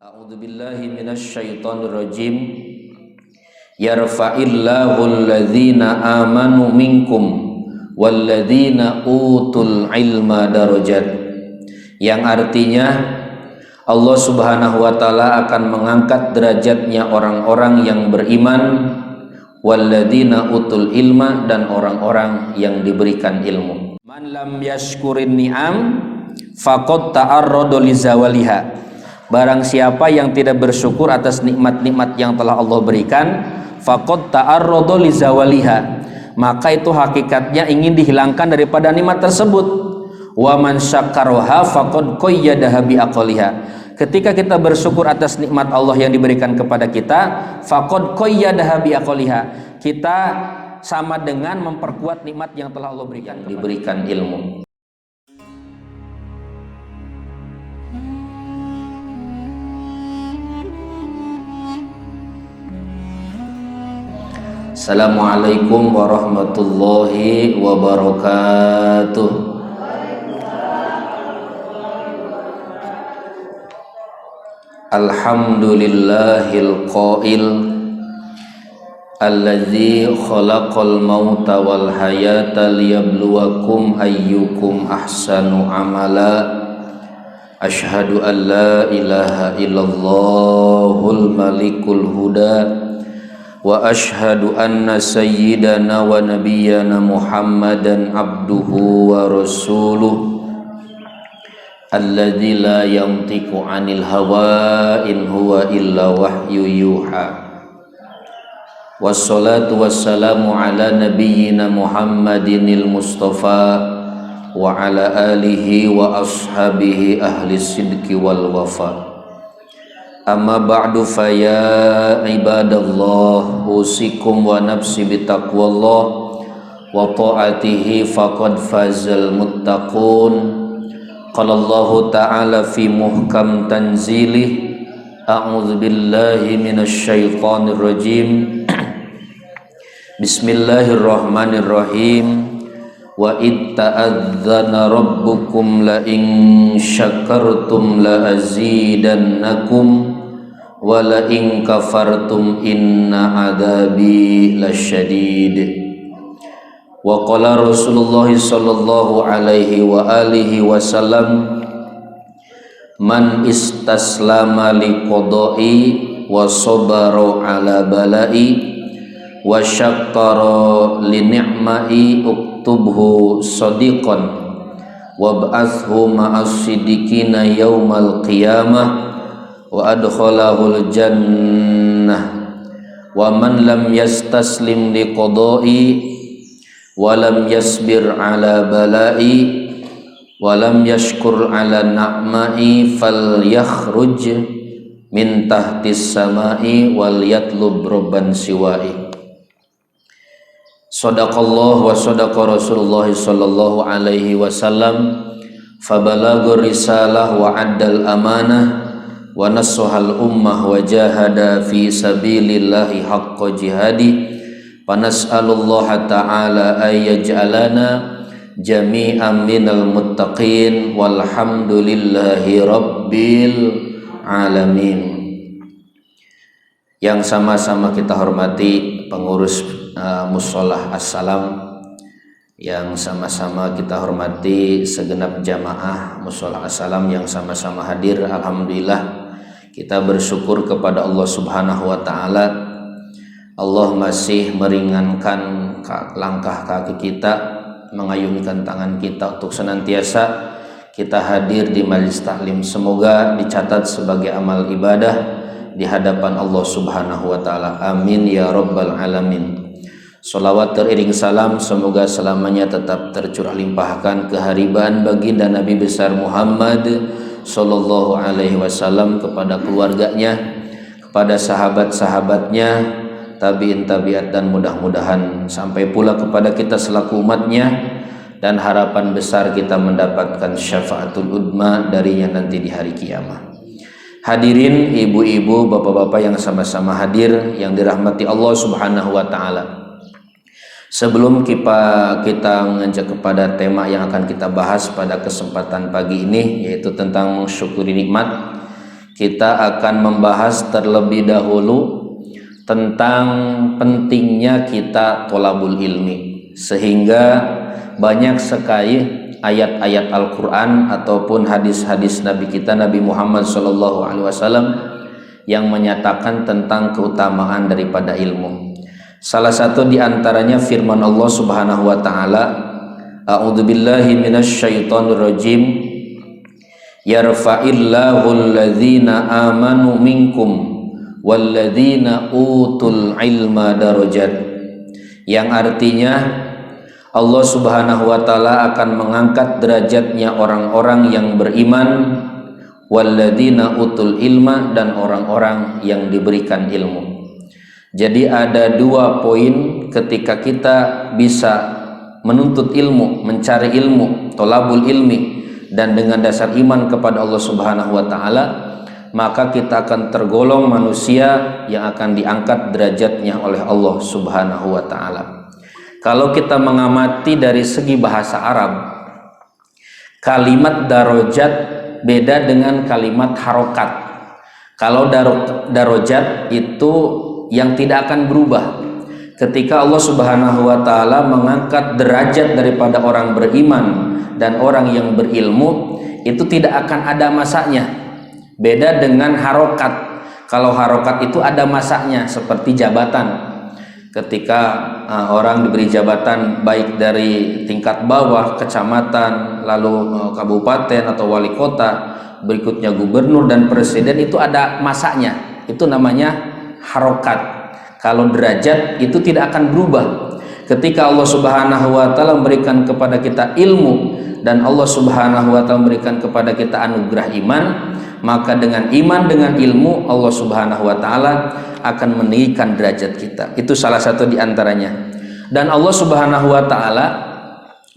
A'udzubillahi minasyaitonirrajim. Yarfa'illahu alladhina amanu minkum walladhina utul ilma darajat. Yang artinya Allah Subhanahu wa taala akan mengangkat derajatnya orang-orang yang beriman, walladzina utul ilma, dan orang-orang yang diberikan ilmu. Man lam yashkurin ni'am faqad ta'arrada li zawaliha. Barang siapa yang tidak bersyukur atas nikmat-nikmat yang telah Allah berikan, faqad ta'arrada li zawaliha, maka itu hakikatnya ingin dihilangkan daripada nikmat tersebut. Wa man syakaraha faqad qayyadaha bi aqliha. Ketika kita bersyukur atas nikmat Allah yang diberikan kepada kita, faqad qayyadaha bi aqliha, kita sama dengan memperkuat nikmat yang telah Allah berikan, diberikan ilmu. Assalamualaikum warahmatullahi wabarakatuh. Alhamdulillahil qail alladzi khalaqal mauta wal hayata liyabluwakum ayyukum ahsanu amala. Asyhadu an la ilaha illallahul malikul huda wa ashhadu anna sayyidana wa nabiyyana Muhammadan abduhu wa rasuluh alladzi la yantiqu 'anil hawa in huwa illa wahyu yuha. Wassalatu wassalamu ala nabiyyina Muhammadinil mustafa wa ala alihi wa ashabihi ahli sidqi wal wafa. Amma ba'du fa ya ibadallah, usikum wa nafsi bitaqwallah wa ta'atihi faqad fazal muttaqun. Qala Allah ta'ala fi muhkam tanzilih, a'udzu billahi minasy syaithanir rajim. Bismillahirrahmanirrahim. Wa id ta'adzana rabbukum la in syakartum la azidannakum wa la in kafartum inna adabi lasyadid. Wa qala Rasulullah sallallahu alaihi wa alihi wasallam, man istaslama li qada'i wa sabara ala bala'i wa syakkara li ni'mai uktubhu sadiqan wab'athhu ma'as siddiqina yaumal qiyamah wa adkhalahul jannah. Wa man lam yastaslim li qada'i wa lam yasbir ala bala'i wa lam yashkur ala na'mai falyakhruj min tahtis samai wal yatlub rabban siwai. Sadaqallah wa sadaqa Rasulullah sallallahu alaihi wasallam, fabalagur risalah wa addal amanah wa nassuhal ummah wa jahada fi sabilillahi haqqa jihadi. Panas'alullaha ta'ala ayyaj'alana jami'an minal muttaqin walhamdulillahi rabbil alamin. Yang sama-sama kita hormati pengurus Musholah Assalam, yang sama-sama kita hormati segenap jamaah Musholah Assalam yang sama-sama hadir. Alhamdulillah, kita bersyukur kepada Allah Subhanahu wa taala. Allah masih meringankan langkah kaki kita, mengayunkan tangan kita untuk senantiasa kita hadir di majelis taklim. Semoga dicatat sebagai amal ibadah di hadapan Allah Subhanahu wa taala. Amin ya rabbal alamin. Salawat teriring salam semoga selamanya tetap tercurah limpahkan keharibaan baginda Nabi besar Muhammad sallallahu alaihi wasallam, kepada keluarganya, kepada sahabat-sahabatnya, tabi'in tabi'at, dan mudah-mudahan sampai pula kepada kita selaku umatnya, dan harapan besar kita mendapatkan syafaatul udma darinya nanti di hari kiamat. Hadirin ibu-ibu, bapak-bapak yang sama-sama hadir yang dirahmati Allah Subhanahu wa taala. Sebelum kita mengajak kepada tema yang akan kita bahas pada kesempatan pagi ini, yaitu tentang mensyukuri nikmat, kita akan membahas terlebih dahulu tentang pentingnya kita tholabul ilmi, sehingga banyak sekali ayat-ayat Al-Quran ataupun hadis-hadis Nabi kita Nabi Muhammad SAW yang menyatakan tentang keutamaan daripada ilmu. Salah satu diantaranya firman Allah Subhanahu Wa Taala, A'udzubillahi minasyaitonirrajim, yarfa'illahu alladhina amanu minkum walladzina utul ilma darajat, yang artinya Allah Subhanahu wa taala akan mengangkat derajatnya orang-orang yang beriman, walladzina utul ilma, dan orang-orang yang diberikan ilmu. Jadi ada dua poin ketika kita bisa menuntut ilmu, mencari ilmu, tholabul ilmi, dan dengan dasar iman kepada Allah Subhanahu wa taala, maka kita akan tergolong manusia yang akan diangkat derajatnya oleh Allah Subhanahu wa taala. Kalau kita mengamati dari segi bahasa Arab, kalimat darajat beda dengan kalimat harokat. Kalau darajat itu yang tidak akan berubah. Ketika Allah Subhanahu wa taala mengangkat derajat daripada orang beriman dan orang yang berilmu, itu tidak akan ada masanya. Beda dengan harokat. Kalau harokat itu ada masanya, seperti jabatan. Ketika orang diberi jabatan baik dari tingkat bawah, kecamatan, lalu kabupaten atau wali kota, berikutnya gubernur dan presiden, itu ada masanya. Itu namanya harokat. Kalau derajat itu tidak akan berubah. Ketika Allah Subhanahu wa taala memberikan kepada kita ilmu dan Allah Subhanahu wa taala memberikan kepada kita anugerah iman, maka dengan iman, dengan ilmu, Allah Subhanahu wa taala akan meninggikan derajat kita. Itu salah satu di antaranya. Dan Allah Subhanahu wa taala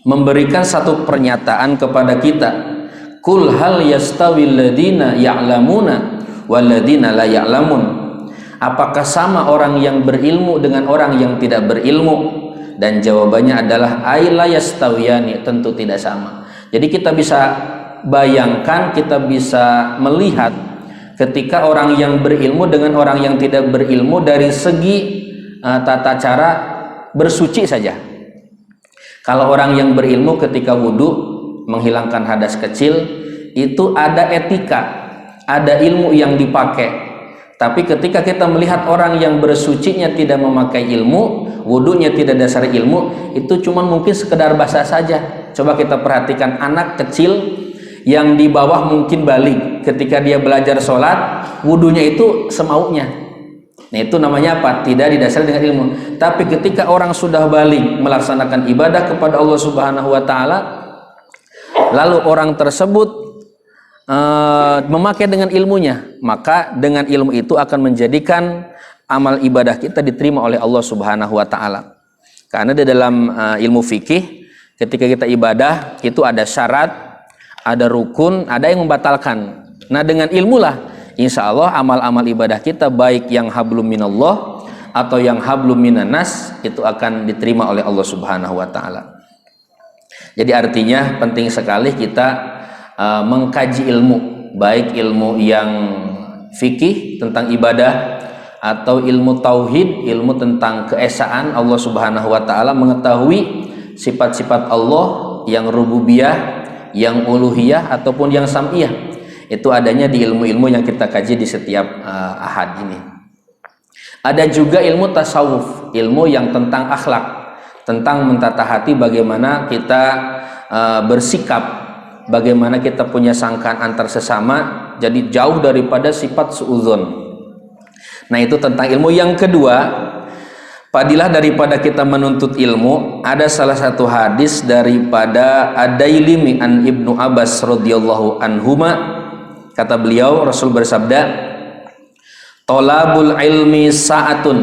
memberikan satu pernyataan kepada kita, Qul hal yastawil ladzina ya'lamuna wal ladzina la ya'lamun. Apakah sama orang yang berilmu dengan orang yang tidak berilmu? Dan jawabannya adalah ay la yastawiyani, tentu tidak sama. Jadi kita bisa bayangkan, kita bisa melihat ketika orang yang berilmu dengan orang yang tidak berilmu dari segi tata cara bersuci saja. Kalau orang yang berilmu ketika wudhu menghilangkan hadas kecil, itu ada etika, ada ilmu yang dipakai. Tapi ketika kita melihat orang yang bersucinya tidak memakai ilmu, wudhunya tidak dasar ilmu, itu cuma mungkin sekedar basah saja. Coba kita perhatikan anak kecil yang di bawah mungkin balik, ketika dia belajar sholat, wudhunya itu semaunya. Nah, itu namanya apa? Tidak didasari dengan ilmu. Tapi ketika orang sudah balik melaksanakan ibadah kepada Allah Subhanahu wa taala, lalu orang tersebut memakai dengan ilmunya, maka dengan ilmu itu akan menjadikan amal ibadah kita diterima oleh Allah Subhanahu wa taala. Karena di dalam ilmu fikih, ketika kita ibadah itu ada syarat, ada rukun, ada yang membatalkan. Nah, dengan ilmulah insya Allah amal-amal ibadah kita, baik yang hablum minallah atau yang hablum minannas, itu akan diterima oleh Allah Subhanahu wa taala. Jadi artinya penting sekali kita mengkaji ilmu, baik ilmu yang fikih tentang ibadah atau ilmu tauhid, ilmu tentang keesaan Allah Subhanahu wa taala, mengetahui sifat-sifat Allah yang rububiyah, yang uluhiyah ataupun yang sam'iyah. Itu adanya di ilmu-ilmu yang kita kaji di setiap ahad ini. Ada juga ilmu tasawuf, ilmu yang tentang akhlak, tentang mentata hati, bagaimana kita bersikap, bagaimana kita punya sangkaan antar sesama, jadi jauh daripada sifat suudzon. Nah, itu tentang ilmu. Yang kedua, fadilah daripada kita menuntut ilmu, ada salah satu hadis daripada Ad-Dailimi an Ibnu Abbas radhiyallahu anhuma, kata beliau, Rasul bersabda, tholabul ilmi sa'atun,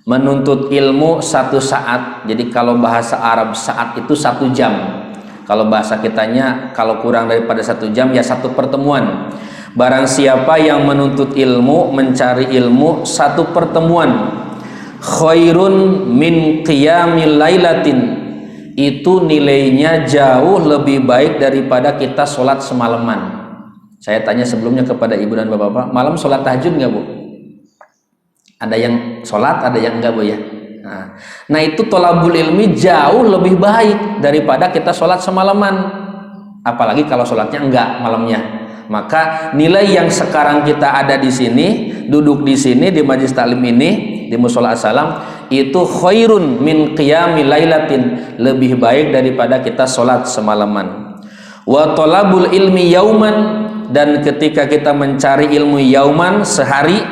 menuntut ilmu satu saat. Jadi kalau bahasa Arab saat itu 1 jam. Kalau bahasa kitanya, kalau kurang daripada 1 jam ya 1 pertemuan. Barang siapa yang menuntut ilmu, mencari ilmu 1 pertemuan, khairun min qiyamil lailatin, itu nilainya jauh lebih baik daripada kita sholat semalaman. Saya tanya sebelumnya kepada ibu dan bapak-bapak, malam sholat tahajud nggak bu? Ada yang sholat, ada yang enggak bu ya. Nah itu tolabul ilmi jauh lebih baik daripada kita sholat semalaman, apalagi kalau sholatnya enggak malamnya. Maka nilai yang sekarang kita ada di sini, duduk di sini di majlis taklim ini di Mushola As-Salam, itu khairun min qiyami lailatin, lebih baik daripada kita sholat semalaman. Wa tolabul ilmi yauman, dan ketika kita mencari ilmu yauman sehari,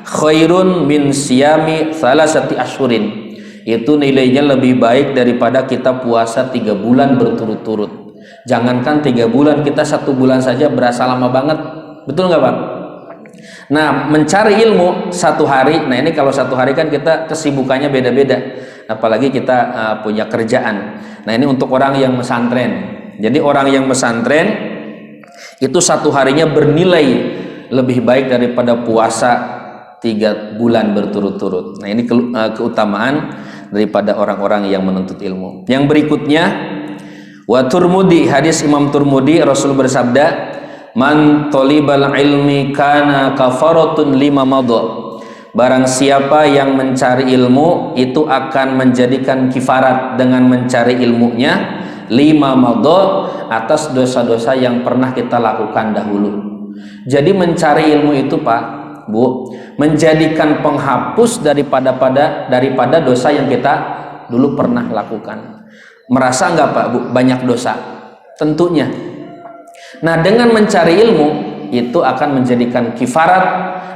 khairun min siyami salasati asyurin, itu nilainya lebih baik daripada kita puasa 3 bulan berturut-turut. Jangankan 3 bulan, kita 1 bulan saja berasa lama banget, betul nggak Pak? Nah mencari ilmu 1 hari, nah ini kalau 1 hari kan kita kesibukannya beda-beda, apalagi kita punya kerjaan. Nah ini untuk orang yang pesantren. Jadi orang yang pesantren itu 1 harinya bernilai lebih baik daripada puasa 3 bulan berturut-turut. Nah ini keutamaan daripada orang-orang yang menuntut ilmu. Yang berikutnya, wa Turmudi, hadis Imam Turmudi, Rasul bersabda, man tolibal ilmi kana kafaratun lima madha, barang siapa yang mencari ilmu itu akan menjadikan kifarat dengan mencari ilmunya 5 madha, atas dosa-dosa yang pernah kita lakukan dahulu. Jadi mencari ilmu itu Pak, Bu, menjadikan penghapus daripada dosa yang kita dulu pernah lakukan. Merasa nggak Pak Bu banyak dosa? Tentunya. Nah dengan mencari ilmu itu akan menjadikan kifarat,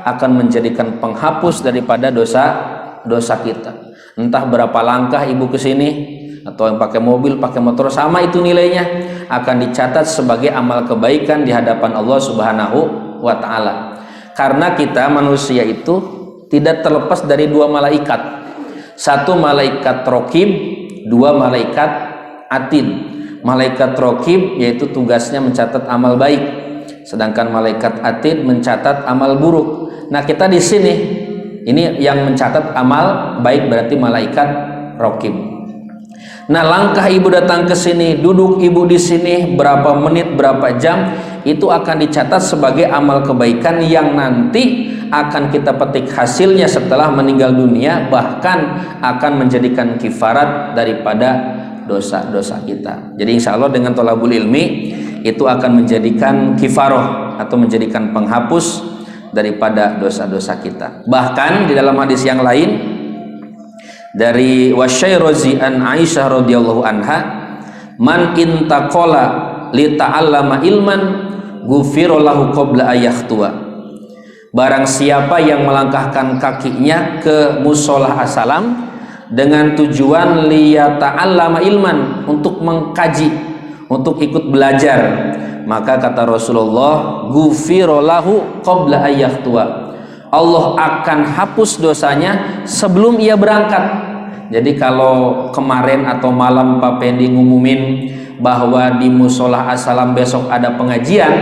akan menjadikan penghapus daripada dosa kita. Entah berapa langkah ibu ke sini, atau yang pakai mobil, pakai motor, sama itu nilainya, akan dicatat sebagai amal kebaikan di hadapan Allah Subhanahu wa Ta'ala. Karena kita manusia itu tidak terlepas dari 2 malaikat, 1 malaikat raqib, 2 malaikat atid. Malaikat raqib yaitu tugasnya mencatat amal baik, sedangkan malaikat atid mencatat amal buruk. Nah kita di sini ini yang mencatat amal baik, berarti malaikat raqib. Nah langkah ibu datang ke sini, duduk ibu di sini berapa menit, berapa jam, itu akan dicatat sebagai amal kebaikan yang nanti akan kita petik hasilnya setelah meninggal dunia, bahkan akan menjadikan kifarat daripada dosa-dosa kita. Jadi insya Allah dengan tolabul ilmi itu akan menjadikan kifaroh atau menjadikan penghapus daripada dosa-dosa kita. Bahkan di dalam hadis yang lain dari Wasyairozi an Aisyah radhiyallahu anha, man intaqala li ta'allama ilman ghufira lahu qabla ayakhtua, barang siapa yang melangkahkan kakinya ke Mushola As-Salam dengan tujuan liyata'allama ilman, untuk mengkaji, untuk ikut belajar, maka kata Rasulullah, ghufira lahu qabla ayakhtua, Allah akan hapus dosanya sebelum ia berangkat. Jadi kalau kemarin atau malam Pak Pendi ngumumin bahwa di Mushola As-Salam besok ada pengajian,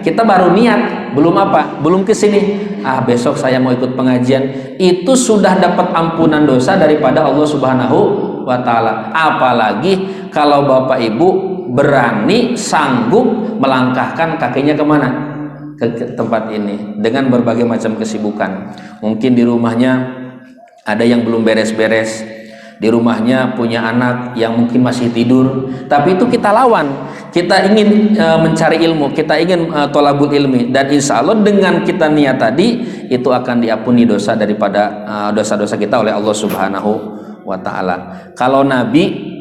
kita baru niat, belum apa, belum kesini, besok saya mau ikut pengajian, itu sudah dapat ampunan dosa daripada Allah Subhanahu wa Ta'ala. Apalagi kalau Bapak Ibu berani, sanggup melangkahkan kakinya kemana? Ke tempat ini dengan berbagai macam kesibukan. Mungkin di rumahnya ada yang belum beres-beres, di rumahnya punya anak yang mungkin masih tidur, tapi itu kita lawan. Kita ingin mencari ilmu, kita ingin tolabul ilmi, dan insya Allah dengan kita niat tadi itu akan diampuni dosa daripada dosa-dosa kita oleh Allah Subhanahu wa Ta'ala. Kalau Nabi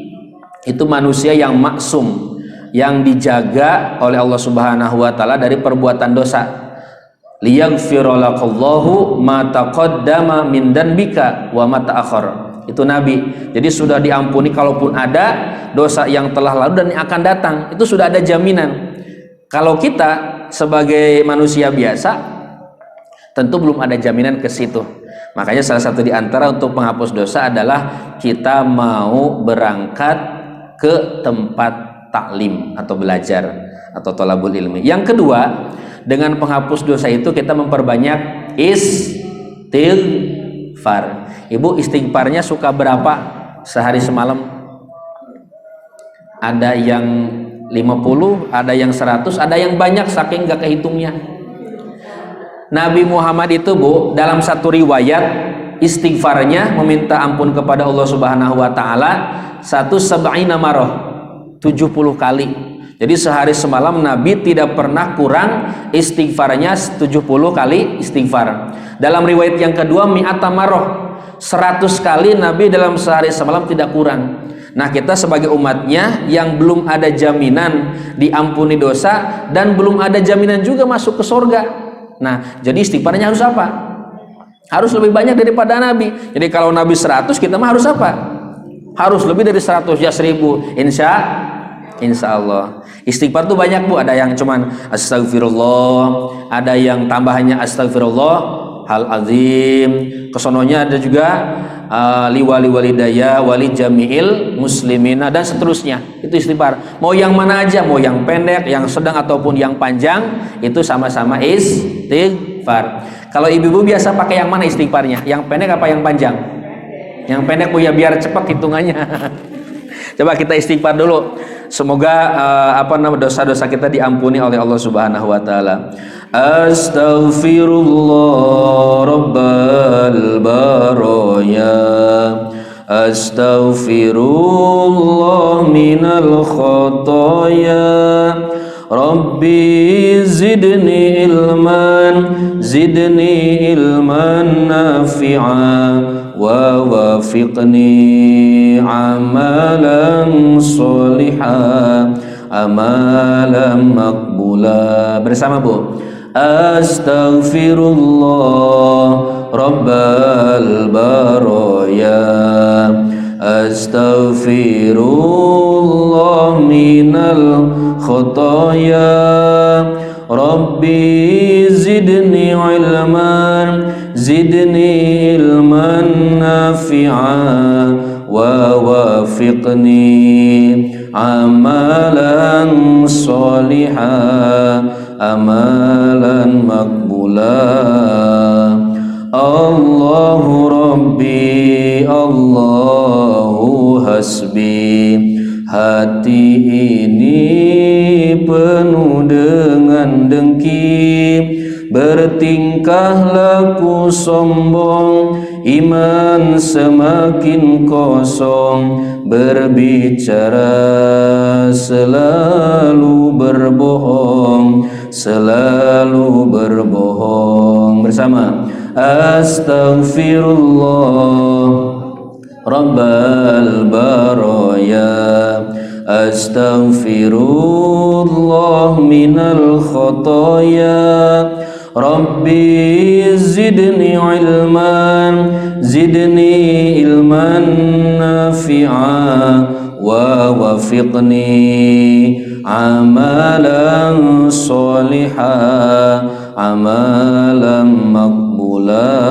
itu manusia yang maksum, yang dijaga oleh Allah Subhanahu wa Ta'ala dari perbuatan dosa. Liyaghfira lakallahu ma taqaddama min danbika wa ma ta'akhkhar. Itu Nabi. Jadi sudah diampuni kalaupun ada dosa yang telah lalu dan yang akan datang, itu sudah ada jaminan. Kalau kita sebagai manusia biasa tentu belum ada jaminan ke situ. Makanya salah satu di antara untuk penghapus dosa adalah kita mau berangkat ke tempat taklim atau belajar atau tolabul ilmi. Yang kedua, dengan penghapus dosa itu kita memperbanyak istighfar. Ibu istighfarnya suka berapa sehari semalam? Ada yang 50, ada yang 100, ada yang banyak saking gak kehitungnya. Nabi Muhammad itu Bu, dalam satu riwayat istighfarnya meminta ampun kepada Allah Subhanahu wa taala 170 marah, 70 kali. Jadi sehari semalam Nabi tidak pernah kurang istighfarnya 70 kali istighfar. Dalam riwayat yang kedua mi'ata marah, 100 kali Nabi dalam sehari semalam tidak kurang. Nah, kita sebagai umatnya yang belum ada jaminan diampuni dosa dan belum ada jaminan juga masuk ke surga. Nah, jadi istighfarnya harus apa? Harus lebih banyak daripada Nabi. Jadi kalau Nabi 100, kita mah harus apa? Harus lebih dari 100, ya 1000. Insya Allah. Istighfar tuh banyak Bu, ada yang cuman astagfirullah, ada yang tambahannya astagfirullah hal azim, kesononya ada juga liwali walidaya wali jami'il muslimina dan seterusnya. Itu istighfar. Mau yang mana aja, mau yang pendek, yang sedang ataupun yang panjang, itu sama-sama istighfar. Kalau ibu-ibu biasa pakai yang mana istighfarnya? Yang pendek apa yang panjang? Yang pendek Bu ya, biar cepat hitungannya. Coba kita istighfar dulu. Semoga dosa-dosa kita diampuni oleh Allah Subhanahu wa taala. Astaghfirullah rabbal baraya. Astaghfirullah minal khotoya. Rabbi zidni ilman nafi'a wa wafiqni amalan soliha amalan makbula. Bersama Bu. Astaghfirullah rabbal baraya. Astaghfirullah minal khotoya. Rabbi zidni ilman nafi'a wa wafiqni amalan soliha amalan makbula. Allahu Rabbi Allahu hasbi. Hati ini penuh dengan dengki, bertingkah laku sombong, iman semakin kosong, berbicara selalu berbohong, bersama. Astaghfirullah rabbal baraya. Astaghfirullah minal khotoya. Rabbi zidni ilman nafi'a wa wafiqni amalan soliha amalan makbula.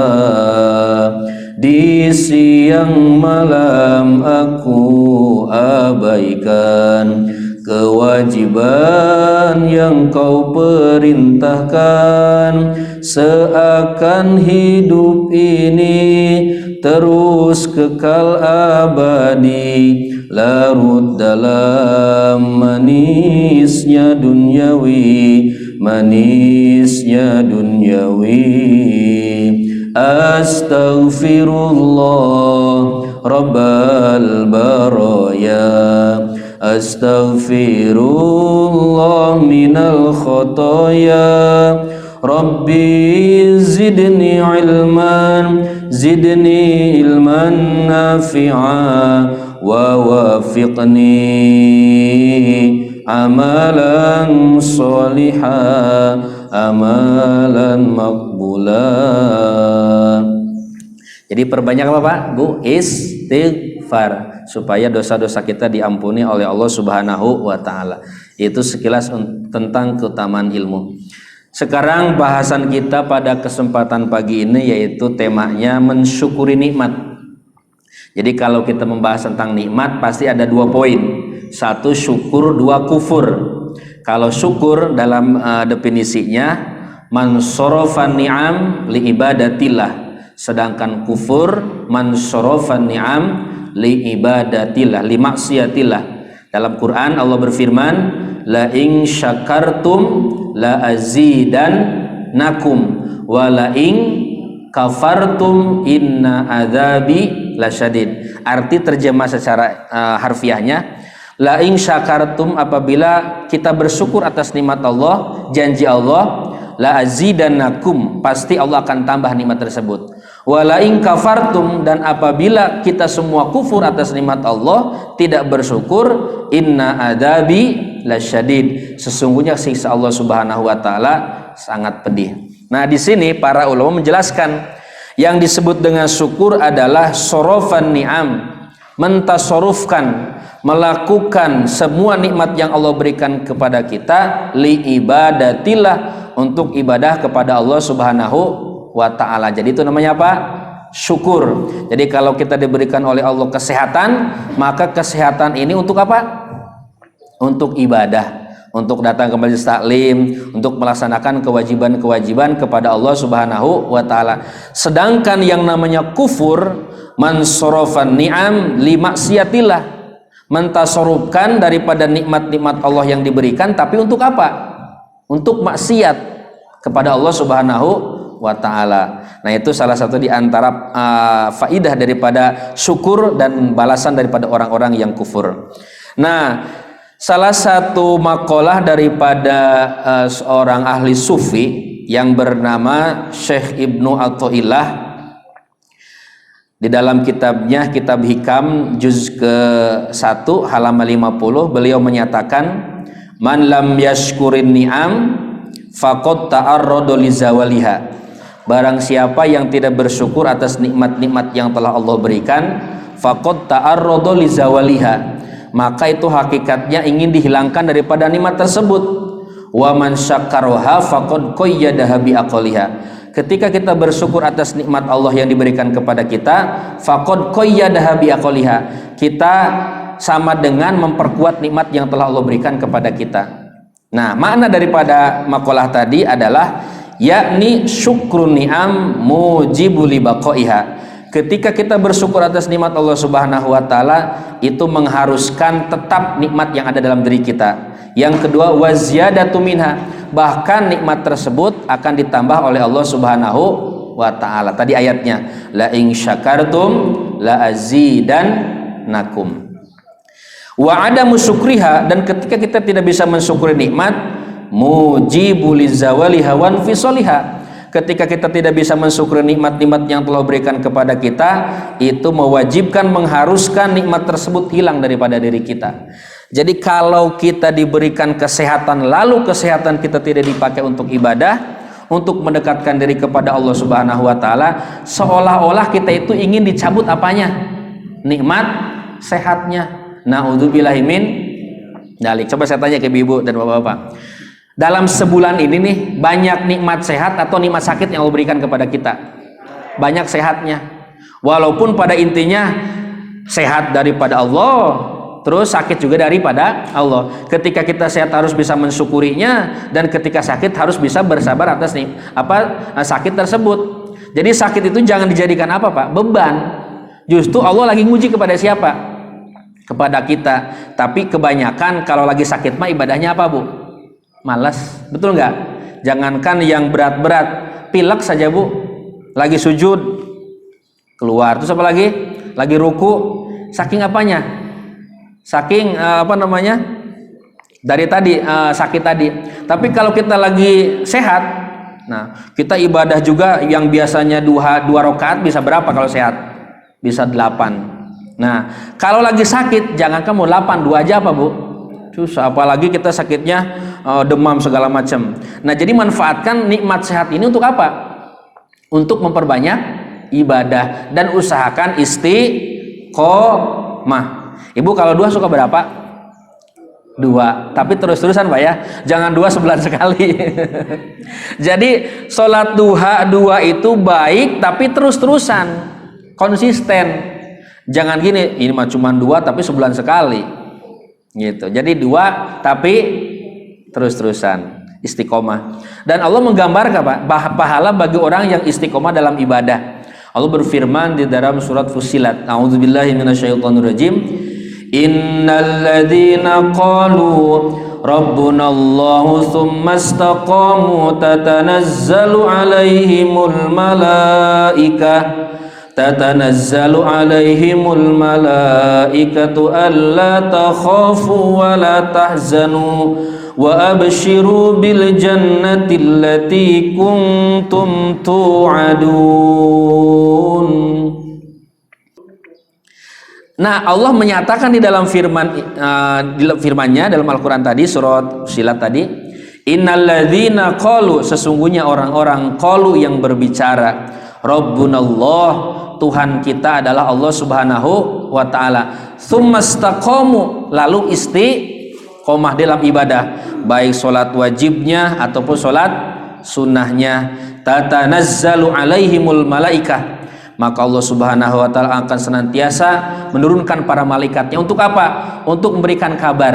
Di siang malam aku abaikan kewajiban yang kau perintahkan, seakan hidup ini terus kekal abadi, larut dalam manisnya duniawi. Astaghfirullah rabbal baraya. Astaghfirullah minal khotoya. Rabbi zidni ilman nafi'a wa wafiqni amalan soliha amalan makbula. Jadi perbanyak apa Pak? Bu, istighfar supaya dosa-dosa kita diampuni oleh Allah Subhanahu wa taala. Itu sekilas tentang keutamaan ilmu. Sekarang bahasan kita pada kesempatan pagi ini yaitu temanya mensyukuri nikmat. Jadi kalau kita membahas tentang nikmat pasti ada 2 poin. 1 syukur, 2 kufur. Kalau syukur dalam definisinya man sorofan ni'am li ibadatillah. Sedangkan kufur man sorofan ni'am li ibadatillah, li maksiatillah. Dalam Quran Allah berfirman, la in syakartum la azidannakum wa la in kafartum inna adzabi lasyadid. Arti terjemah secara harfiahnya, la in syakartum, apabila kita bersyukur atas nikmat Allah, janji Allah, la azidannakum, pasti Allah akan tambah nikmat tersebut. Wa la in kafartum, dan apabila kita semua kufur atas nikmat Allah, tidak bersyukur, inna adzabi lasyadid, sesungguhnya siksa Allah Subhanahu wa taala sangat pedih. Nah, di sini para ulama menjelaskan yang disebut dengan syukur adalah sorofan ni'am, mentasarufkan, melakukan semua nikmat yang Allah berikan kepada kita li ibadatillah, untuk ibadah kepada Allah Subhanahu wa taala. Jadi itu namanya apa? Syukur. Jadi kalau kita diberikan oleh Allah kesehatan, maka kesehatan ini untuk apa? Untuk ibadah, untuk datang ke majelis taklim, untuk melaksanakan kewajiban-kewajiban kepada Allah Subhanahu wa taala. Sedangkan yang namanya kufur, mansorofan ni'am li maksiatillah, mentasarufkan daripada nikmat-nikmat Allah yang diberikan, tapi untuk apa? Untuk maksiat kepada Allah Subhanahu wa taala. Nah, itu salah satu di antara faidah daripada syukur dan balasan daripada orang-orang yang kufur. Nah, salah satu makalah daripada seorang ahli sufi yang bernama Syekh Ibnu Athaillah, di dalam kitabnya Kitab Hikam juz ke-1 halaman 50, beliau menyatakan, man lam yashkurin ni'am faqad ta'arrada li zawaliha. Barang siapa yang tidak bersyukur atas nikmat-nikmat yang telah Allah berikan, faqad ta'arrada li zawaliha, maka itu hakikatnya ingin dihilangkan daripada nikmat tersebut. Wa man syakaraha faqad qayyadaha bi aqliha. Ketika kita bersyukur atas nikmat Allah yang diberikan kepada kita, faqad qayyadaha bi aqliha, kita sama dengan memperkuat nikmat yang telah Allah berikan kepada kita. Nah, makna daripada makalah tadi adalah yakni syukrun ni'am mujibul li baqaiha. Ketika kita bersyukur atas nikmat Allah Subhanahu wa taala, itu mengharuskan tetap nikmat yang ada dalam diri kita. Yang kedua, waziyadatu minha, bahkan nikmat tersebut akan ditambah oleh Allah Subhanahu wa taala. Tadi ayatnya, la in syakartum la azidannakum. Wa adamu syukriha, dan ketika kita tidak bisa mensyukuri nikmat, mujibul zawaliha wan fisaliha, ketika kita tidak bisa mensyukuri nikmat-nikmat yang telah berikan kepada kita, itu mewajibkan, mengharuskan nikmat tersebut hilang daripada diri kita. Jadi kalau kita diberikan kesehatan, lalu kesehatan kita tidak dipakai untuk ibadah, untuk mendekatkan diri kepada Allah Subhanahu wa taala, seolah-olah kita itu ingin dicabut apanya? Nikmat sehatnya. Na'udzubillahi min dzalik. Coba saya tanya ke ibu dan bapak-bapak, dalam sebulan ini nih, banyak nikmat sehat atau nikmat sakit yang Allah berikan kepada kita? Banyak sehatnya. Walaupun pada intinya sehat daripada Allah, terus sakit juga daripada Allah. Ketika kita sehat harus bisa mensyukurinya, dan ketika sakit harus bisa bersabar atas sakit tersebut. Jadi sakit itu jangan dijadikan apa, Pak? Beban. Justru Allah lagi nguji kepada siapa? Kepada kita. Tapi kebanyakan kalau lagi sakit mah ibadahnya apa, Bu? Malas. Betul nggak? Jangankan yang berat-berat, pilek saja, Bu, lagi sujud keluar. Terus apa lagi? Lagi ruku, saking apanya? Saking dari tadi sakit tadi. Tapi kalau kita lagi sehat, nah kita ibadah juga yang biasanya dua rakaat bisa berapa kalau sehat? Bisa 8. Nah kalau lagi sakit, jangan kamu 8, 2 aja apa, Bu? Susah, apalagi kita sakitnya demam segala macam. Nah, jadi manfaatkan nikmat sehat ini untuk apa? Untuk memperbanyak ibadah dan usahakan istiqomah. Ibu kalau 2 suka berapa? 2, tapi terus-terusan, Pak ya. Jangan 2 sebulan sekali. Jadi sholat duha 2 itu baik, tapi terus-terusan, konsisten. Jangan gini, ini mah cuma 2 tapi sebulan sekali. Gitu. Jadi 2 tapi terus-terusan, istiqomah. Dan Allah menggambarkan, Pak, pahala bagi orang yang istiqomah dalam ibadah. Allah berfirman di dalam surat Fussilat, a'udzubillahi minasyaitonirrajim, Innal ladzina qalu rabbuna Allahu tsumma istaqamu tatanazzalu alaihimul malaikatu alla takhafu wa la tahzanu wa abshiru bil jannati allati kuntum tu'adun. Nah, Allah menyatakan di dalam firman-Nya dalam Al-Qur'an tadi, surat Fussilat tadi, innalladzina qalu, sesungguhnya orang-orang qalu yang berbicara, Rabbunallah, Tuhan kita adalah Allah Subhanahu wa taala. Tsumastaqamu, lalu istiqomah dalam ibadah, baik salat wajibnya ataupun salat sunnahnya. Tatanazzalu alaihimul malaikah, maka Allah Subhanahu wa taala akan senantiasa menurunkan para malaikatnya untuk apa? Untuk memberikan kabar,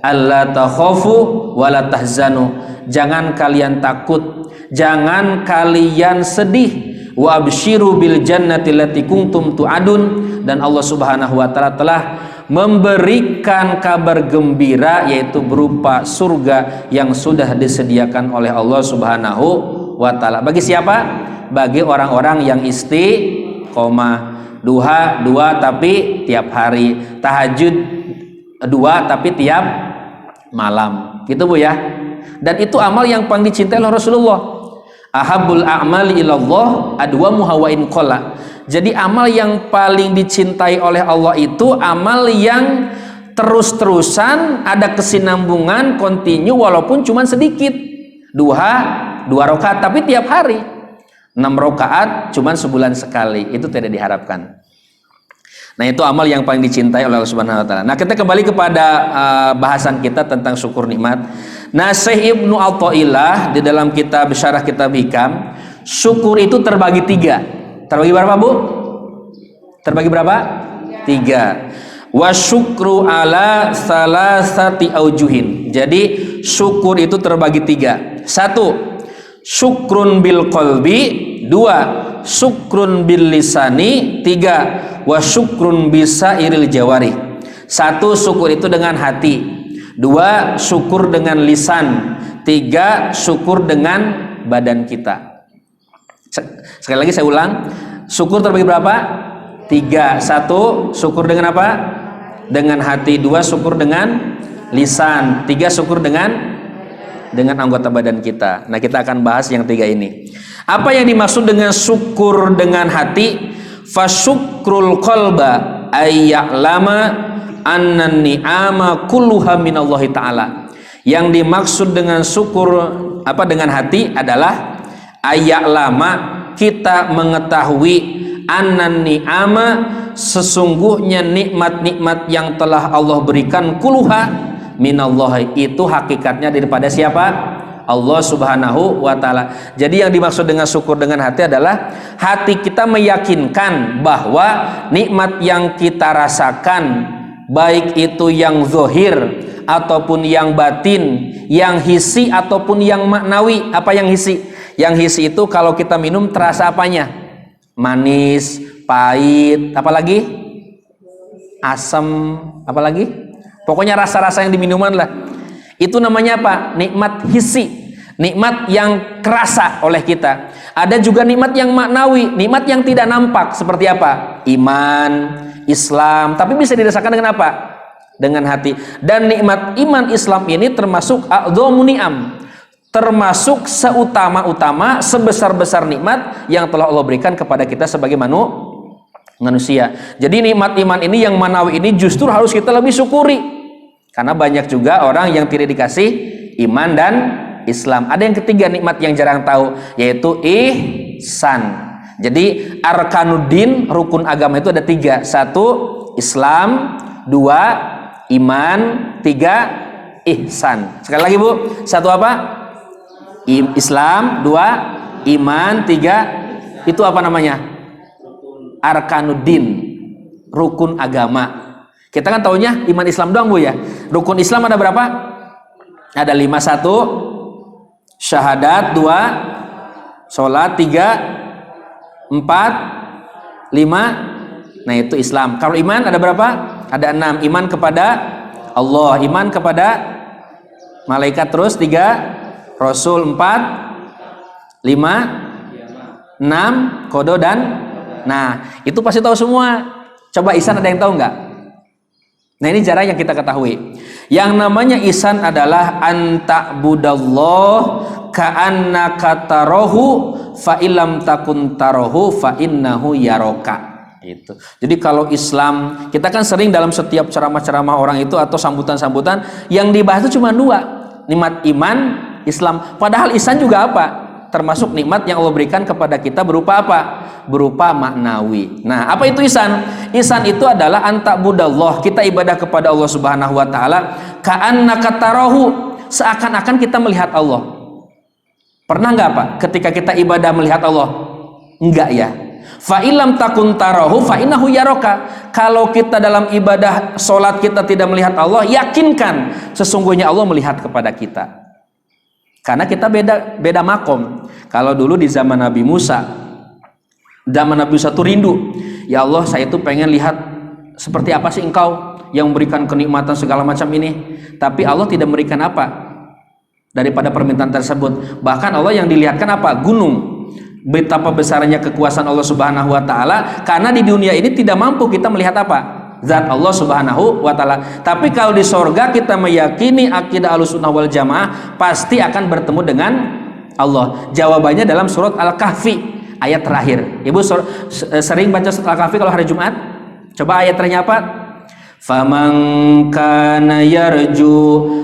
alla takhafu wa la tahzanu, jangan kalian takut, jangan kalian sedih, wa absyiru bil jannati allati kuntum tu'adun, dan Allah Subhanahu wa taala telah memberikan kabar gembira, yaitu berupa surga yang sudah disediakan oleh Allah Subhanahu wa taala. Bagi siapa? Bagi orang-orang yang istiqomah. Duha 2 tapi tiap hari, tahajud 2 tapi tiap malam, gitu Bu ya. Dan itu amal yang paling dicintai oleh Rasulullah. Ahabul a'mali ilallah adwamuha wa in qalla. Jadi amal yang paling dicintai oleh Allah itu amal yang terus-terusan, ada kesinambungan, kontinu, walaupun cuma sedikit. Duha 2 rakaat tapi tiap hari. 6 rakaat cuman sebulan sekali, itu tidak diharapkan. Nah, itu amal yang paling dicintai oleh Allah Subhanahu wa taala. Nah, kita kembali kepada bahasan kita tentang syukur nikmat. Nah, Syekh Ibnu Athaillah di dalam kitab Syarah Kitab Hikam, syukur itu terbagi 3. Terbagi berapa, Bu? Terbagi berapa? 3. Wa syukru ala salasati aujuhin. Jadi syukur itu terbagi 3. 1, syukrun bil qalbi. 2, syukrun bil lisani. 3, wa syukrun bisairil jawari. 1, syukur itu dengan hati. 2, syukur dengan lisan. 3, syukur dengan badan kita. Sekali lagi saya ulang, syukur terbagi berapa? 3. 1, syukur dengan apa? Dengan hati. 2, syukur dengan lisan. 3, syukur dengan anggota badan kita. Nah, kita akan bahas yang 3 ini. Apa yang dimaksud dengan syukur dengan hati? Fasyukrul qalba ayya'lama anna ni'ama kulluha minallahi ta'ala. Yang dimaksud dengan syukur dengan hati adalah ayya'lama, kita mengetahui, anna ni'ama, sesungguhnya nikmat-nikmat yang telah Allah berikan, kulluha minallahi, itu hakikatnya daripada siapa? Allah Subhanahu wa taala. Jadi yang dimaksud dengan syukur dengan hati adalah hati kita meyakinkan bahwa nikmat yang kita rasakan, baik itu yang zahir ataupun yang batin, yang hisi ataupun yang maknawi. Apa yang hisi? Yang hisi itu kalau kita minum terasa apanya? Manis, pahit, apalagi? Asam, apalagi? Pokoknya rasa-rasa yang di minuman lah. Itu namanya apa? Nikmat hisi. Nikmat yang kerasa oleh kita. Ada juga nikmat yang maknawi, nikmat yang tidak nampak. Seperti apa? Iman, Islam. Tapi bisa dirasakan dengan apa? Dengan hati. Dan nikmat iman Islam ini termasuk a'dhamu ni'am, termasuk seutama-utama, sebesar-besar nikmat yang telah Allah berikan kepada kita sebagai manusia. Jadi nikmat iman ini yang manawi ini justru harus kita lebih syukuri, karena banyak juga orang yang tidak dikasih iman dan Islam. Ada yang ketiga nikmat yang jarang tahu, yaitu ihsan. Jadi arkanuddin, rukun agama itu ada 3. 1 Islam, 2 iman, 3 ihsan. Sekali lagi Bu, 1 apa? Islam, 2 iman, 3 itu apa namanya? Arkanuddin, rukun agama. Kita kan taunya iman Islam doang Bu ya. Rukun Islam ada berapa? Ada 5. 1 syahadat, 2 sholat, 3 4 5. Nah itu Islam. Kalau iman ada berapa? Ada 6. Iman kepada Allah, iman kepada malaikat, terus 3 Rasul, 4 5 6 kodo dan nah itu pasti tahu semua. Coba ihsan ada yang tahu nggak? Nah ini cara yang kita ketahui. Yang namanya ihsan adalah anta'budallah ka'annaka tarahu fa illam takun tarahu fa innahu yaraka. Gitu. Jadi kalau Islam, kita kan sering dalam setiap ceramah-ceramah orang itu atau sambutan-sambutan yang dibahas itu cuma 2, nikmat iman, Islam. Padahal ihsan juga apa? Termasuk nikmat yang Allah berikan kepada kita berupa apa? Berupa maknawi. Nah, apa itu ihsan? Ihsan itu adalah anta'budallah, kita ibadah kepada Allah Subhanahu wa taala ka'annaka tarahu, seakan-akan kita melihat Allah. Pernah nggak Pak ketika kita ibadah melihat Allah? Enggak ya. Fa illam takun tarahu fa innahu yaraka. Kalau kita dalam ibadah salat kita tidak melihat Allah, yakinkan sesungguhnya Allah melihat kepada kita. Karena kita beda makom. Kalau dulu di zaman Nabi Musa tuh rindu, ya Allah saya itu pengen lihat seperti apa sih engkau yang memberikan kenikmatan segala macam ini. Tapi Allah tidak memberikan apa daripada permintaan tersebut. Bahkan Allah yang dilihatkan apa? Gunung. Betapa besarnya kekuasaan Allah Subhanahu wa taala, karena di dunia ini tidak mampu kita melihat apa? Zat Allah Subhanahu wa taala. Tapi kalau di sorga kita meyakini akidah Ahlussunnah wal Jamaah pasti akan bertemu dengan Allah. Jawabannya dalam surat Al-Kahfi ayat terakhir. Ibu sering baca surat Al-Kahfi kalau hari Jumat? Coba ayat terakhirnya apa? Faman kana yarju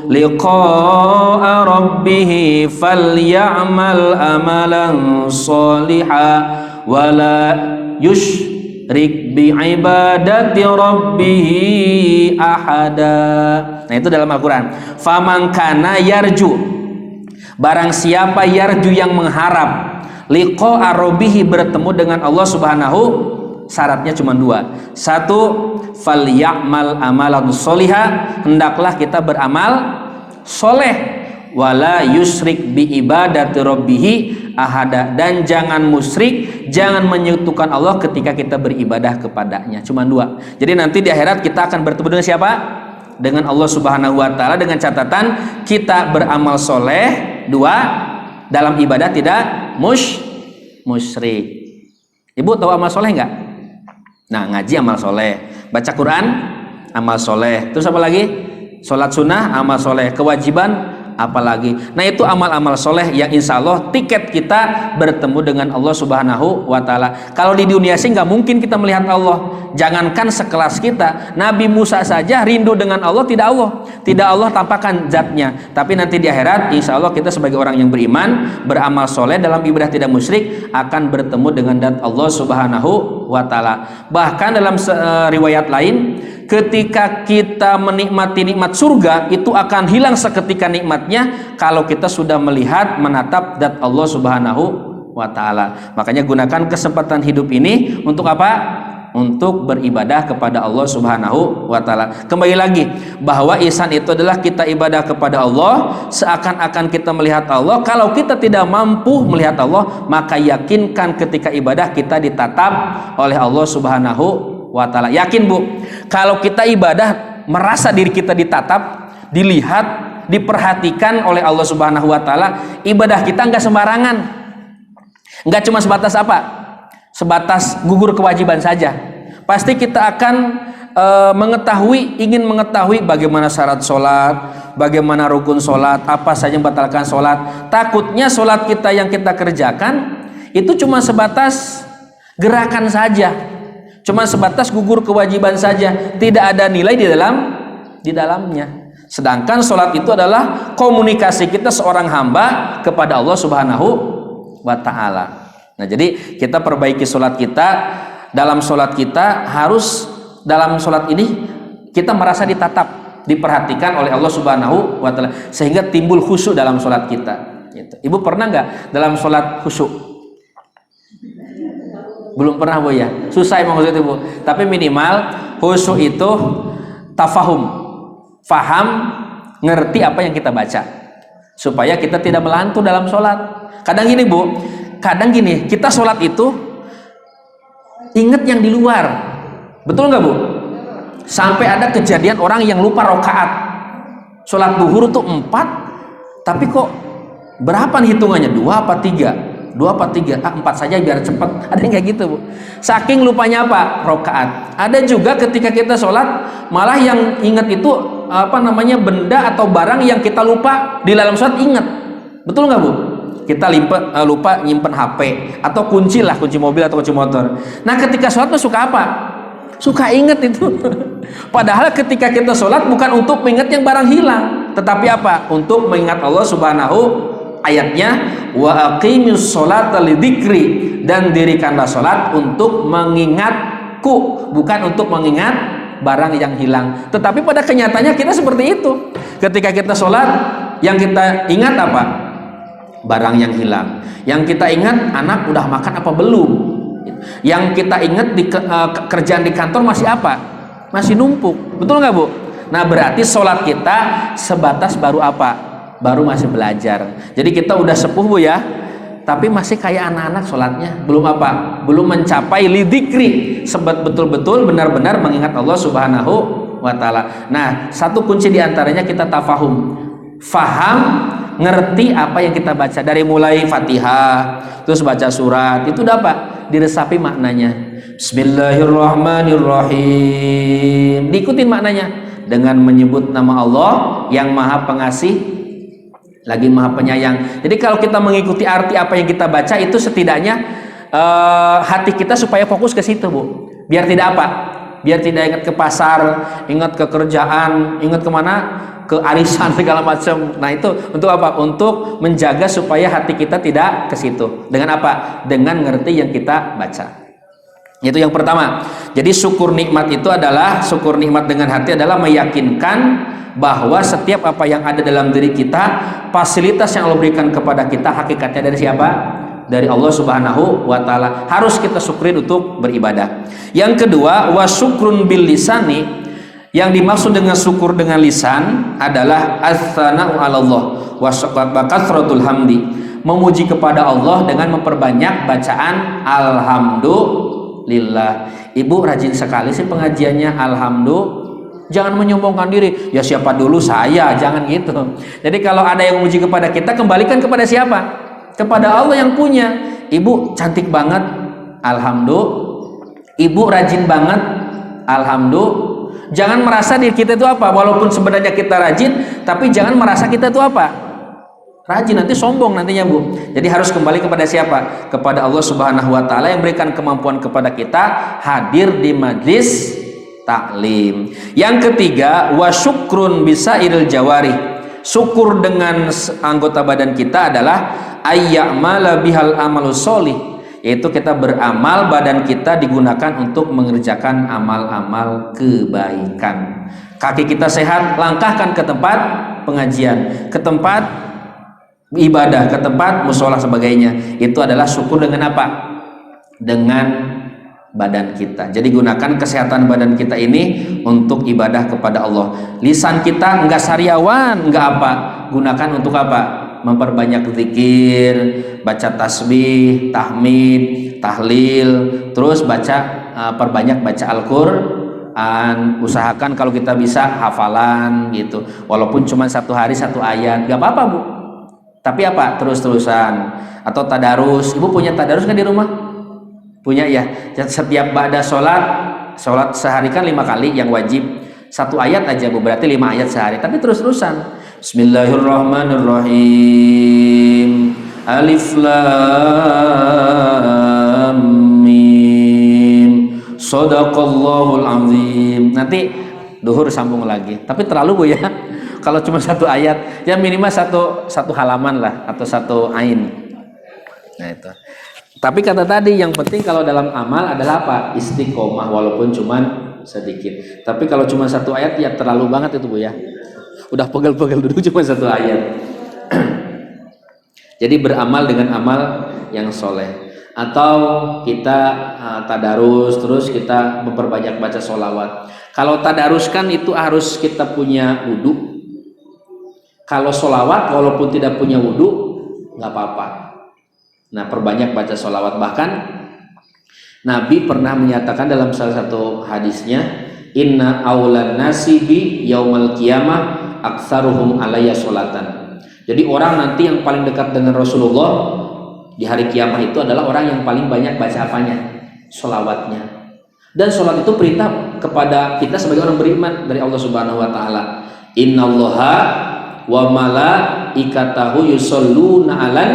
liqa'a rabbih falyamal amalan shalihan wala yusyrik bi ibadati rabbih ahada. Nah itu dalam Al-Quran. Faman kana yarju, barang siapa yarju yang mengharap liqa'a rabbih, bertemu dengan Allah Subhanahu, syaratnya cuma 2. 1, falyamal amalan sholiha, hendaklah kita beramal soleh, wala yusrik bi ibadati rabbih ahada, dan jangan musyrik, jangan menyekutukan Allah ketika kita beribadah kepadanya. Cuma 2. Jadi nanti di akhirat kita akan bertemu dengan siapa? Dengan Allah Subhanahu wa taala, dengan catatan kita beramal soleh, 2, dalam ibadah tidak musyrik. Ibu tahu amal soleh nggak? Nah, ngaji amal soleh, baca Quran amal soleh, terus apa lagi? Sholat sunnah amal soleh, kewajiban apalagi. Nah itu amal-amal soleh yang insya Allah tiket kita bertemu dengan Allah Subhanahu wa taala. Kalau di dunia sih nggak mungkin kita melihat Allah. Jangankan sekelas kita, Nabi Musa saja rindu dengan Allah, tidak Allah tampakkan zatnya. Tapi nanti di akhirat insya Allah kita sebagai orang yang beriman, beramal soleh, dalam ibadah tidak musyrik, akan bertemu dengan zat Allah Subhanahu wa taala. Bahkan dalam riwayat lain, ketika kita menikmati nikmat surga itu akan hilang seketika nikmatnya kalau kita sudah melihat, menatap zat Allah Subhanahu wa taala. Makanya gunakan kesempatan hidup ini untuk apa? Untuk beribadah kepada Allah Subhanahu wa taala. Kembali lagi bahwa ihsan itu adalah kita ibadah kepada Allah seakan-akan kita melihat Allah. Kalau kita tidak mampu melihat Allah, maka yakinkan ketika ibadah kita ditatap oleh Allah Subhanahu wa taala. Yakin Bu, kalau kita ibadah merasa diri kita ditatap, dilihat, diperhatikan oleh Allah Subhanahu wa taala, ibadah kita enggak sembarangan. Enggak cuma sebatas apa? Sebatas gugur kewajiban saja. Pasti kita akan ingin mengetahui bagaimana syarat sholat, bagaimana rukun sholat, apa saja yang membatalkan sholat. Takutnya sholat kita yang kita kerjakan itu cuma sebatas gerakan saja, cuma sebatas gugur kewajiban saja, tidak ada nilai di dalamnya. Sedangkan sholat itu adalah komunikasi kita seorang hamba kepada Allah Subhanahu wa taala. Nah jadi kita perbaiki sholat kita. Dalam sholat kita harus, dalam sholat ini kita merasa ditatap, diperhatikan oleh Allah Subhanahu wa taala, sehingga timbul khusyuk dalam sholat kita gitu. Ibu pernah nggak dalam sholat khusyuk? Belum pernah Bu ya? Susah emang khusyuk itu Bu. Tapi minimal khusyuk itu tafahum, faham, ngerti apa yang kita baca, supaya kita tidak melantur dalam sholat. Kadang gini Bu, kita sholat itu ingat yang di luar, betul nggak Bu? Sampai ada kejadian orang yang lupa rokaat. Sholat duhur tuh 4, tapi kok berapa nih hitungannya? 2 apa 3? 2 apa 3? 4 saja biar cepat. Ada yang kayak gitu, Bu. Saking lupanya apa? Rokaat. Ada juga ketika kita sholat, malah yang ingat itu benda atau barang yang kita lupa di dalam sholat ingat. Betul nggak, Bu? Kita lupa nyimpen HP atau kunci mobil atau kunci motor. Nah, ketika sholat tuh suka apa? Suka ingat itu. Padahal ketika kita sholat bukan untuk mengingat yang barang hilang, tetapi apa? Untuk mengingat Allah Subhanahu. Ayatnya wa aqimus sholata lidzikri, dan dirikanlah sholat untuk mengingatku, bukan untuk mengingat barang yang hilang. Tetapi pada kenyataannya kita seperti itu. Ketika kita sholat, yang kita ingat apa? Barang yang hilang. Yang kita ingat anak udah makan apa belum. Yang kita ingat di kerjaan di kantor masih apa? Masih numpuk. Betul nggak, Bu? Nah, berarti sholat kita sebatas baru apa? Baru masih belajar. Jadi kita udah sepuh, Bu, ya, tapi masih kayak anak-anak sholatnya. Belum apa? Belum mencapai lidzikri, betul-betul benar-benar mengingat Allah Subhanahu wa ta'ala. Nah, satu kunci diantaranya kita tafahum, faham, ngerti apa yang kita baca. Dari mulai Fatihah, terus baca surat, itu udah apa? Diresapi maknanya. Bismillahirrahmanirrahim, diikutin maknanya dengan menyebut nama Allah yang maha pengasih lagi maha penyayang. Jadi kalau kita mengikuti arti apa yang kita baca, itu setidaknya hati kita supaya fokus ke situ, Bu. Biar tidak apa? Biar tidak ingat ke pasar, ingat ke kerjaan, ingat kemana? Ke arisan segala macam. Nah, itu untuk apa? Untuk menjaga supaya hati kita tidak ke situ. Dengan apa? Dengan ngerti yang kita baca. Itu yang pertama. Jadi syukur nikmat itu adalah, syukur nikmat dengan hati adalah meyakinkan bahwa setiap apa yang ada dalam diri kita, fasilitas yang Allah berikan kepada kita, hakikatnya dari siapa? Dari Allah Subhanahu wa ta'ala. Harus kita syukrin untuk beribadah. Yang kedua, wa syukrun bil lisani. Yang dimaksud dengan syukur dengan lisan adalah as-sana'u 'alallah wa kasratul hamdi, memuji kepada Allah dengan memperbanyak bacaan alhamdulillah. Ibu rajin sekali sih pengajiannya, alhamdulillah. Jangan menyombongkan diri, ya siapa dulu saya, jangan gitu. Jadi kalau ada yang memuji kepada kita, kembalikan kepada siapa? Kepada Allah yang punya. Ibu cantik banget, alhamdulillah. Ibu rajin banget, alhamdulillah. Jangan merasa diri kita itu apa, walaupun sebenarnya kita rajin, tapi jangan merasa kita itu apa? Rajin, nanti sombong nantinya, Bu. Jadi harus kembali kepada siapa? Kepada Allah Subhanahu wa ta'ala yang berikan kemampuan kepada kita hadir di majlis taklim. Yang ketiga, wa syukrun bisairil jawari. Syukur dengan anggota badan kita adalah ayya'mala bihal amalus sholih, yaitu kita beramal, badan kita digunakan untuk mengerjakan amal-amal kebaikan. Kaki kita sehat, langkahkan ke tempat pengajian, ke tempat ibadah, ke tempat musholah sebagainya. Itu adalah syukur dengan apa? Dengan badan kita. Jadi gunakan kesehatan badan kita ini untuk ibadah kepada Allah. Lisan kita enggak sariawan, enggak apa? Gunakan untuk apa? Memperbanyak zikir, baca tasbih, tahmid, tahlil, terus perbanyak baca Al-Qur'an. Usahakan kalau kita bisa hafalan gitu, walaupun cuma 1 hari 1 ayat, gak apa-apa, Bu. Tapi apa? Terus-terusan. Atau tadarus. Ibu punya tadarus kan di rumah? Punya ya. Setiap ba'da sholat sehari kan 5 kali yang wajib. 1 ayat aja, Bu, berarti 5 ayat sehari. Tapi terus-terusan. Bismillahirrahmanirrahim. Alif lam mim. Shadaqallahul azim. Nanti duhur sambung lagi. Tapi terlalu, Bu, ya. Kalau cuma 1 ayat, ya minimal satu halaman lah, atau 1 ain. Nah, itu. Tapi kata tadi, yang penting kalau dalam amal adalah apa? Istiqomah, walaupun cuma sedikit. Tapi kalau cuma 1 ayat, ya terlalu banget itu, Bu, ya. Udah pegel-pegel duduk cuma 1 ayat. Jadi beramal dengan amal yang soleh. Atau kita tadarus, terus kita memperbanyak baca sholawat. Kalau tadarus kan itu harus kita punya wudu. Kalau sholawat walaupun tidak punya wudu nggak apa-apa. Nah, perbanyak baca sholawat. Bahkan Nabi pernah menyatakan dalam salah satu hadisnya, inna aulan nasibi yaumal qiyamah aktsaruhum alayya sholatan. Jadi orang nanti yang paling dekat dengan Rasulullah di hari kiamat itu adalah orang yang paling banyak baca apanya? Sholawatnya. Dan sholat itu perintah kepada kita sebagai orang beriman dari Allah Subhanahu wa taala. Innallaha wa malaikatahu yusholluna 'alan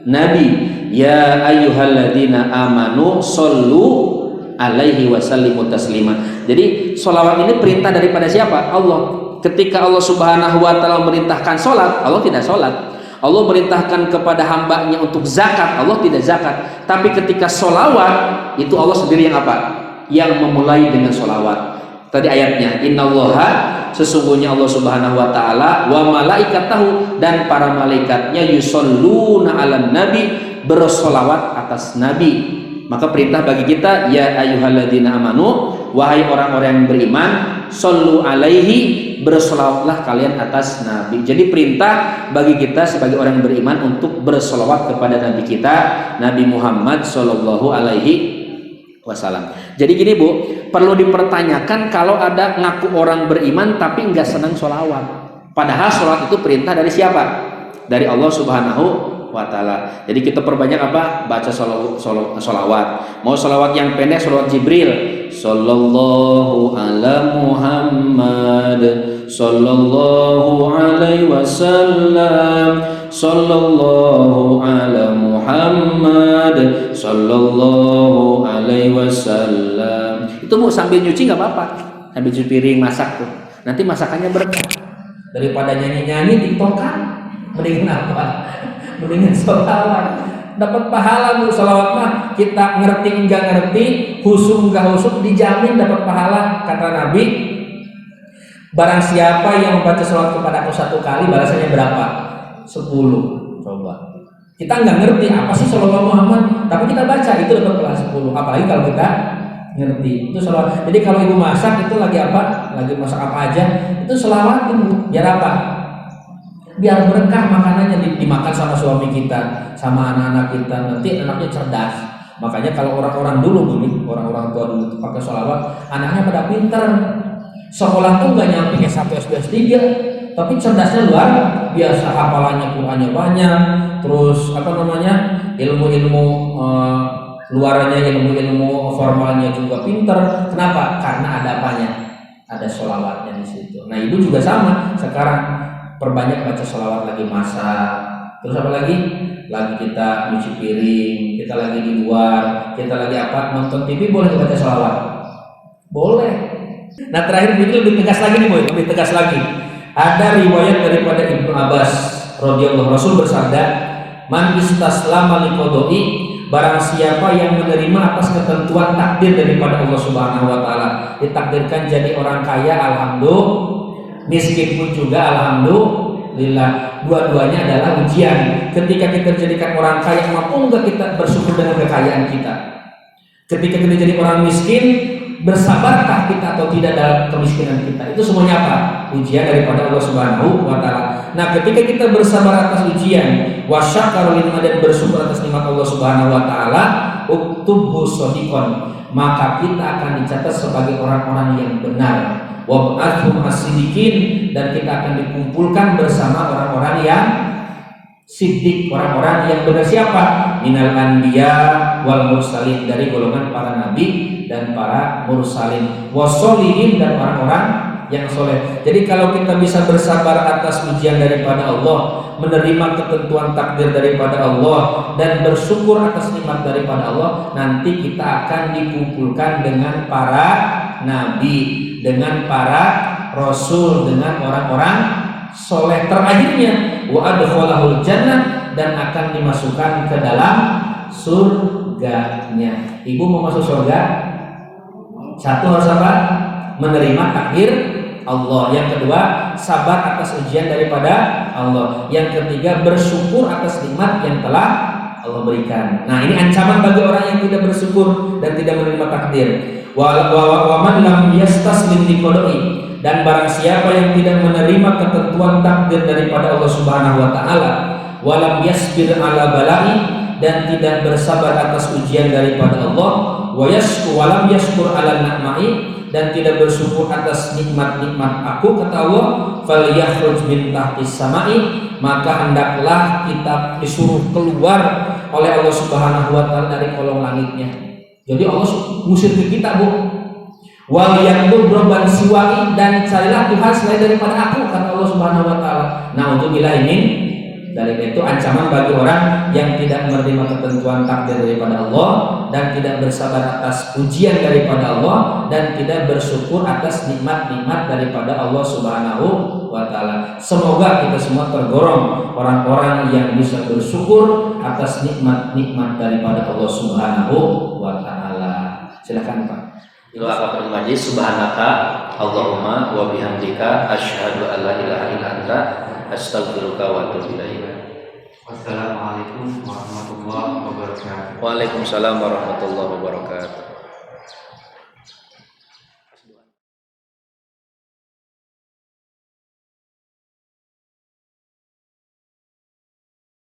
nabi ya ayyuhalladzina amanu shollu alaihi wasallimu taslima. Jadi sholawat ini perintah daripada siapa? Allah. Ketika Allah Subhanahu wa taala memerintahkan sholat, Allah tidak sholat. Allah merintahkan kepada hambanya untuk zakat, Allah tidak zakat. Tapi ketika sholawat, itu Allah sendiri yang apa? Yang memulai dengan sholawat. Tadi ayatnya, innallaha, sesungguhnya Allah Subhanahu wa taala, wa malaikatahu, dan para malaikatnya, yusholluna 'alan nabi, bersolawat atas nabi. Maka perintah bagi kita, ya ayyuhalladzina amanu, wahai orang-orang yang beriman, shollu alaihi, bersolawatlah kalian atas nabi. Jadi perintah bagi kita sebagai orang yang beriman untuk bersolawat kepada nabi kita, Nabi Muhammad sallallahu alaihi wasallam. Jadi gini Bu, perlu dipertanyakan kalau ada ngaku orang beriman tapi enggak senang sholawat. Padahal sholawat itu perintah dari siapa? Dari Allah Subhanahu wa ta'ala. Jadi kita perbanyak apa? Baca sholawat. Mau sholawat yang pendek, sholawat Jibril, sallallahu ala Muhammad, sallallahu alaihi wasallam, sallallahu ala Muhammad, sallallahu alaihi wasallam. Itu mau sambil nyuci nggak apa-apa, sambil cuci piring, masak tuh. Nanti masakannya berkah. Daripada nyanyi-nyanyi tiktokan, mendingan apa? Mendingan sholawat, dapat pahala. Bu, sholawat mah kita ngerti enggak ngerti, husuk enggak husuk, dijamin dapat pahala. Kata Nabi, barang siapa yang membaca sholawat kepada aku 1 kali, balasannya berapa? 10. Coba, kita enggak ngerti apa sih sholawat Muhammad, tapi kita baca, itu dapat pahala 10. Apalagi kalau kita ngerti itu sholawat. Jadi kalau ibu masak itu lagi apa? Lagi masak apa aja, itu sholawat ibu. Biar apa? Biar berkah makanannya, dimakan sama suami kita, sama anak-anak kita, nanti anaknya cerdas. Makanya kalau orang-orang dulu nih, orang-orang tua dulu pakai sholawat, anaknya pada pinter. Sekolah tuh nggak nyampe S1 S2 S3, tapi cerdasnya luar biasa. Hafalannya, Qur'annya banyak, terus ilmu-ilmu luarnya, ilmu-ilmu formalnya juga pinter. Kenapa? Karena ada apanya? Ada sholawatnya di situ. Nah, ibu juga sama sekarang. Perbanyak baca sholawat, lagi masak, terus apa lagi? Lagi kita nyuci piring, kita lagi di luar, kita lagi apa? Nonton TV, boleh baca sholawat? Boleh. Nah, terakhir ini lebih tegas lagi nih Boy, lebih tegas lagi. Ada riwayat daripada Ibnu Abbas radhiyallahu, Rasul bersabda, man istaslama liqada'i, barang siapa yang menerima atas ketentuan takdir daripada Allah Subhanahu wa taala, ditakdirkan jadi orang kaya, alhamdulillah, miskin pun juga alhamdulillah. Dua-duanya adalah ujian. Ketika kita jadikan orang kaya, mampu enggak kita bersyukur dengan kekayaan kita? Ketika kita jadi orang miskin, bersabarkah kita atau tidak dalam kemiskinan kita? Itu semuanya apa? Ujian daripada Allah Subhanahu wa taala. Nah, ketika kita bersabar atas ujian, wasyakara liman, dan bersyukur atas nikmat Allah Subhanahu wa taala, uktubhu shodiqon, maka kita akan dicatat sebagai orang-orang yang benar. Wab'athum as-sidiqin, dan kita akan dikumpulkan bersama orang-orang yang siddiq, orang-orang yang benar. Siapa? Minal anbiya wal mursalin, dari golongan para nabi dan para mursalin, wassolihin, dan orang-orang yang soleh. Jadi kalau kita bisa bersabar atas ujian daripada Allah, menerima ketentuan takdir daripada Allah, dan bersyukur atas nikmat daripada Allah, nanti kita akan dikumpulkan dengan para nabi, dengan para rasul, dengan orang-orang soleh. Terakhirnya wa adkhalahul jannah, dan akan dimasukkan ke dalam surganya. Ibu mau masuk surga? Satu, harus apa? Menerima takdir Allah. Yang kedua, sabar atas ujian daripada Allah. Yang ketiga, bersyukur atas nikmat yang telah Allah berikan. Nah, ini ancaman bagi orang yang tidak bersyukur dan tidak menerima takdir. Wa man lam yastaslim liqada'i, dan barang siapa yang tidak menerima ketentuan takdir daripada Allah Subhanahu wa taala, wa lam yasbir ala bala'i, dan tidak bersabar atas ujian daripada Allah, wa lam yashkur ala ni'mai, dan tidak bersyukur atas nikmat-nikmat aku, kata Allah, falyakhruj min tahtis samai, maka hendaklah kita disuruh keluar oleh Allah Subhanahu wa taala dari kolong langitnya. Jadi Allah ngusir ke kita, Bu. Wal yaqdu rabban siwai, dan carilah Tuhan selain daripada aku, kata Allah Subhanahu wa taala. Nah, untuk ini dari itu ancaman bagi orang yang tidak menerima ketentuan takdir daripada Allah dan tidak bersabar atas ujian daripada Allah dan tidak bersyukur atas nikmat-nikmat daripada Allah Subhanahu wa taala. Semoga kita semua tergolong orang-orang yang bisa bersyukur atas nikmat-nikmat daripada Allah Subhanahu wa taala. Silakan Pak. Ila kafir majlis subhanaka Allahumma wa bihamdika asyhadu an la ilaha illa anta astaghfiruka wa atubu ilaik. Wassalamualaikum warahmatullahi wabarakatuh. Waalaikumsalam warahmatullahi wabarakatuh.